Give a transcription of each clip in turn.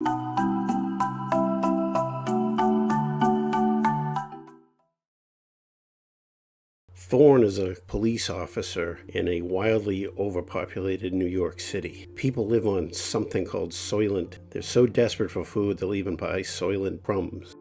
Thorne is a police officer in a wildly overpopulated New York City. People live on something called Soylent. They're so desperate for food they'll even buy Soylent crumbs.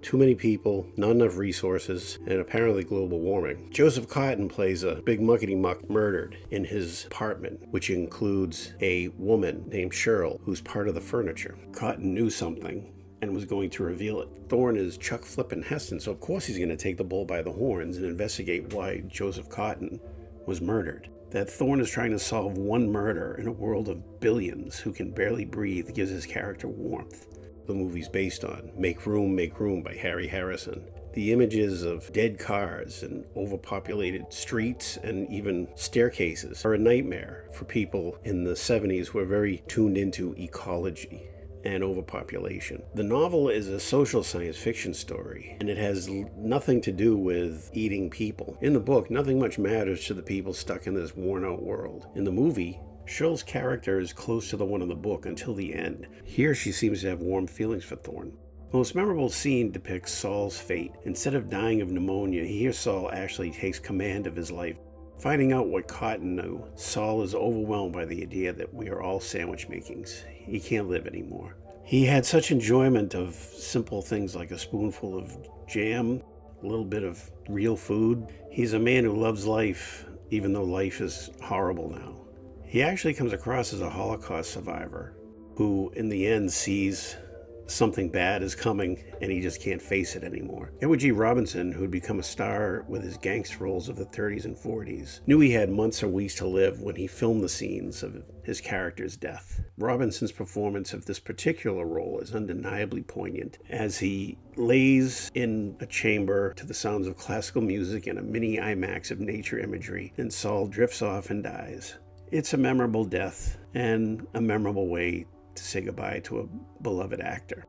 Too many people, not enough resources, and apparently global warming. Joseph Cotten plays a big muckety-muck murdered in his apartment, which includes a woman named Cheryl, who's part of the furniture. Cotten knew something and was going to reveal it. Thorne is Chuck Flippin' Heston, so of course he's going to take the bull by the horns and investigate why Joseph Cotten was murdered. That Thorne is trying to solve one murder in a world of billions who can barely breathe gives his character warmth. The movie's based on Make Room by Harry Harrison. The images of dead cars and overpopulated streets and even staircases are a nightmare for people in the 70s who are very tuned into ecology and overpopulation. The novel is a social science fiction story, and it has nothing to do with eating people. In the book, nothing much matters to the people stuck in this worn-out world. In the movie, Cheryl's character is close to the one in the book until the end. Here, she seems to have warm feelings for Thorne. The most memorable scene depicts Saul's fate. Instead of dying of pneumonia, here Saul actually takes command of his life. Finding out what Cotten knew, Saul is overwhelmed by the idea that we are all sandwich makings. He can't live anymore. He had such enjoyment of simple things like a spoonful of jam, a little bit of real food. He's a man who loves life, even though life is horrible now. He actually comes across as a Holocaust survivor who, in the end, sees something bad is coming and he just can't face it anymore. Edward G. Robinson, who had become a star with his gangster roles of the 30s and 40s, knew he had months or weeks to live when he filmed the scenes of his character's death. Robinson's performance of this particular role is undeniably poignant as he lays in a chamber to the sounds of classical music and a mini IMAX of nature imagery, and Saul drifts off and dies. It's a memorable death and a memorable way to say goodbye to a beloved actor.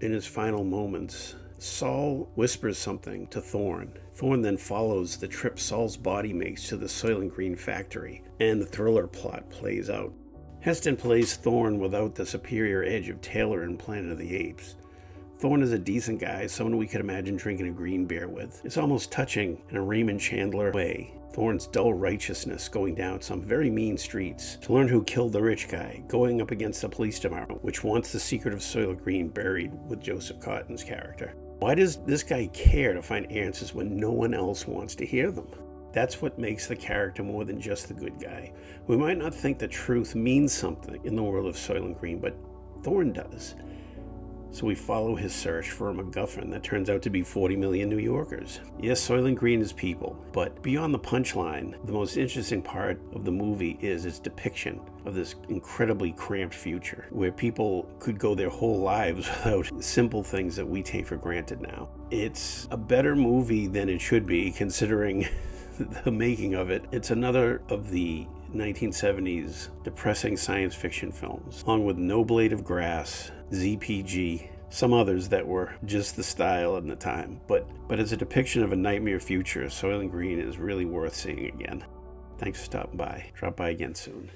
In his final moments, Saul whispers something to Thorne. Thorne then follows the trip Saul's body makes to the Soylent Green factory, and the thriller plot plays out. Heston plays Thorne without the superior edge of Taylor in Planet of the Apes. Thorne is a decent guy, someone we could imagine drinking a green beer with. It's almost touching in a Raymond Chandler way. Thorne's dull righteousness going down some very mean streets to learn who killed the rich guy, going up against the police department, which wants the secret of Soylent Green buried with Joseph Cotten's character. Why does this guy care to find answers when no one else wants to hear them? That's what makes the character more than just the good guy. We might not think the truth means something in the world of Soylent Green, but Thorne does. So we follow his search for a MacGuffin that turns out to be 40 million New Yorkers. Yes, Soylent Green is people, but beyond the punchline, the most interesting part of the movie is its depiction of this incredibly cramped future, where people could go their whole lives without simple things that we take for granted now. It's a better movie than it should be, considering the making of it. It's another of the 1970s depressing science fiction films, along with No Blade of Grass, ZPG, some others that were just the style in the time. But as a depiction of a nightmare future, Soylent Green is really worth seeing again. Thanks for stopping by. Drop by again soon.